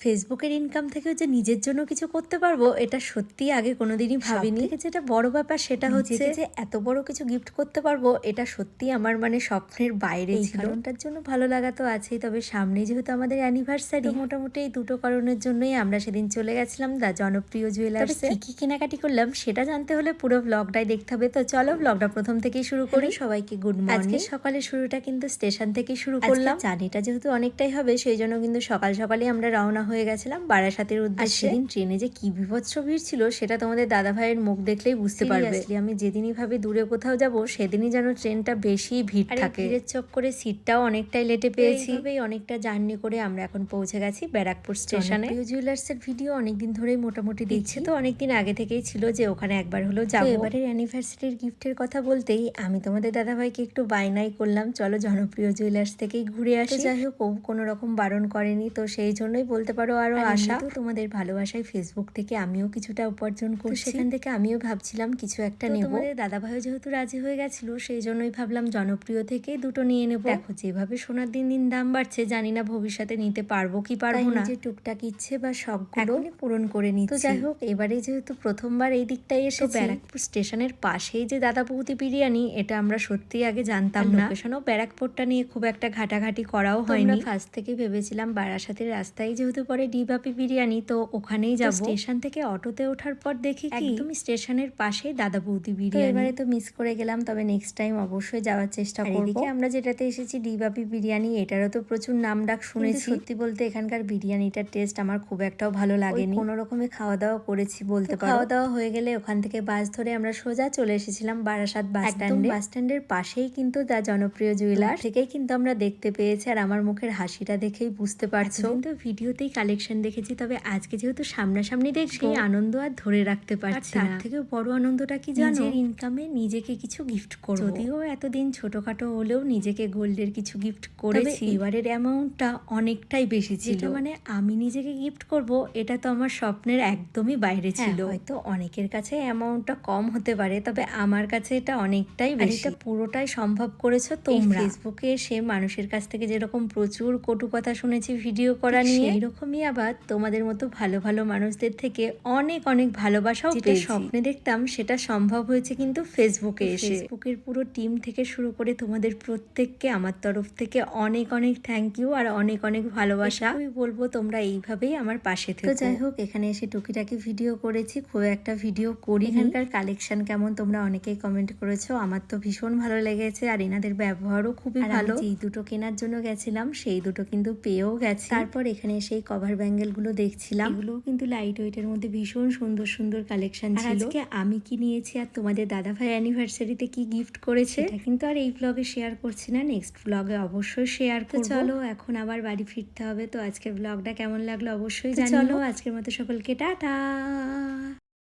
ফেসবুকের ইনকাম থেকেও যে নিজের জন্য কিছু করতে পারবো এটা সত্যি আগে কোনোদিনই ভাবিনি। যেটা বড় ব্যাপার সেটা হচ্ছে যে এত বড় কিছু গিফট করতে পারবো এটা সত্যি আমার মানে স্বপ্নের বাইরে ছিল। কারণটার জন্য ভালো লাগা তো আছেই, তবে সামনে যেহেতু আমাদের অ্যানিভার্সারি, মোটামুটি এই দুটো কারণের জন্যই আমরা সেদিন চলে গেছিলাম দা জনপ্রিয় জুয়েলার্সে। কি কি কেনাকাটি করলাম সেটা জানতে হলে পুরো ব্লগটাই দেখতে হবে। তো চলো ব্লগটা প্রথম থেকেই শুরু করি। সবাইকে গুড মর্নিং। আজকে সকালে শুরুটা কিন্তু স্টেশন থেকে শুরু করলাম। জার্নিটা যেহেতু অনেকটাই হবে সেই জন্য কিন্তু সকাল সকালে আমরা রওনা হয়ে গেছিলাম বারাসাতের উদ্দেশ্যে। সেদিন ট্রেনে যে কি বিভৎস ভিড় ছিল সেটা তোমাদের দাদা ভাইয়ের মুখ দেখলেই বুঝতে পারবে। আমি যেদিনই ভাবি দূরে কোথাও যাব সেদিনই যেন ট্রেনটা বেশি ভিড় থাকে। ভিড়ের চক্করে সিটটাও অনেকটাই লেটে পেয়েছি। অনেকটা জার্নি করে আমরা এখন পৌঁছে গেছি ব্যারাকপুর স্টেশনে। জুয়েলার্সের ভিডিও অনেকদিন ধরেই মোটামুটি দেখছে, তো অনেকদিন আগে থেকেই ছিল যে ওখানে একবার হলেও যাবো। এবারের অ্যানিভার্সারির গিফটের কথা বলতেই আমি তোমাদের দাদা ভাইকে একটু বায়নাই করলাম, চলো জনপ্রিয় জুয়েলার্স থেকেই ঘুরে আসি। যাই হোক ও কোনো রকম বারণ করেনি, তো সেই জন্যই বলতে পারো আরো আশা। তোমাদের ভালোবাসায় ফেসবুক থেকে আমিও কিছুটা উপার্জন করছি, সেখান থেকে আমিও ভাবছিলাম কিছু একটা নেব। তোমাদের দাদা ভাইও যেহেতু রাজি হয়ে গেছিল সেই জন্যই ভাবলাম জনপ্রিয় থেকেই দুটো নিয়ে নেব। দেখো যেভাবে সোনার দিন দিন দাম বাড়ছে, জানি না ভবিষ্যতে নিতে পারবো কি পারবো না। যে টুকটাক ইচ্ছে বা শখগুলো পূরণ করে নিচ্ছি। তো যাই হোক এবারে যেহেতু প্রথমবার এই দিকটাই এসে ব্যারাকপুর স্টেশনের পাশেই যে দাদা বৌদি বিরিয়ানি, এটা আমরা সত্যি আগে জানতাম না। লোকেশনও ব্যারাকপুরটা নিয়ে খুব একটা ঘাটাঘাটি করাও হয়নি। ফার্স্ট থেকে ভেবেছিলাম বারাসাতের রাস্তায় যেহেতু পরে ডিবাপি বিরিয়ানি, তো ওখানেই যাব। স্টেশন থেকে অটোতে ওঠার পর দেখি কি একদমই স্টেশনের পাশেই দাদা বৌদি বিরিয়ানি। এবারে তো মিস করে গেলাম, তবে নেক্সট টাইম অবশ্যই যাওয়ার চেষ্টা করব। এদিকে আমরা যেটাতে এসেছি ডিবাপি বিরিয়ানি, এটারও তো প্রচুর নাম ডাক শুনেছি। সত্যি বলতে এখানকার বিরিয়ানিটার টেস্ট আমার খুব একটাও ভালো লাগেনি। কোনো রকমে খাওয়া দাওয়া করেছি বলতে পারো। খাওয়া দাওয়া হয়ে গেলে ওখান থেকে বাস ধরে আমরা সোজা চলে এসেছিলাম বারাসাত বাস স্ট্যান্ডে। বাস স্ট্যান্ডের পাশেই কিন্তু দা জনপ্রিয় জুয়েলার থেকেই কিন্তু আমরা দেখতে পেয়েছি, আর আমার মুখের হাসিটা দেখেই বুঝতে পারছো। কিন্তু ভিডিওতেই কালেকশন দেখেছি, তবে আজকে যেহেতু সামনাসামনি দেখছি আনন্দ আর ধরে রাখতে পারছি না। তার থেকেও বড় আনন্দটা কি জানো, নিজের ইনকামে নিজেকে কিছু গিফট করব। যদিও এতদিন ছোটখাটো হলেও নিজেকে গোল্ডের কিছু গিফট করেছি, এবারের অ্যামাউন্টটা অনেকটাই বেশি ছিল। মানে আমি নিজেকে গিফট করব এটা তো আমার স্বপ্নের একদমই বাইরে ছিল। হয়তো অনেকের কাছে অ্যামাউন্টটা কম হতে পারে, তবে আমার কাছে এটা অনেকটাই বেশি। এটা পুরোটাই সম্ভব করেছো তোমরা। ফেসবুকে এসে মানুষের কাছ থেকে যেরকম প্রচুর কটু কথা শুনেছি ভিডিও করা নিয়ে, এইরকমই আবার তোমাদের মতো ভালো ভালো মানুষদের থেকে অনেক অনেক ভালোবাসাও পেয়েছি। যেটা স্বপ্নে দেখতাম সেটা সম্ভব হয়েছে কিন্তু ফেসবুকে এসে। ফেসবুকের পুরো টিম থেকে শুরু করে তোমাদের প্রত্যেককে আমার তরফ থেকে অনেক অনেক থ্যাংক ইউ আর অনেক অনেক ভালোবাসা। আমি বলবো তোমরা এইভাবেই আমার পাশে থেকো। তো যাই হোক এখানে এসে টুকিটাকি ভিডিও করেছি, খুব একটা ভিডিও করি। এখানকার কালেকশন কেমন তোমরা অনেকেই কমেন্ট করেছো, আমার তো ভীষণ ভালো লেগেছে, আর এনাদের ব্যবহারও খুবই ভালো। যেই দুটো কেনার জন্য গেছিলাম সেই দুটো কিন্তু পেয়েও গেছে। তারপর এখানে সেই কভার ব্যাঙ্গেল গুলো দেখছিলাম, এগুলো কিন্তু লাইট ওয়েটের মধ্যে ভীষণ সুন্দর সুন্দর কালেকশন ছিল। আজকে আমি কি নিয়েছি আর তোমাদের দাদা ভাই অ্যানিভার্সারিতে কি গিফট করেছে এটা কিন্তু আর এই ব্লগে শেয়ার করছি না, নেক্সট ব্লগে অবশ্যই শেয়ার করব। চলো এখন আবার বাড়ি ফিরতে হবে, তো আজকের ব্লগটা কেমন লাগলো অবশ্যই জানিও। চলো আজকের মতো সকলকে টাটা।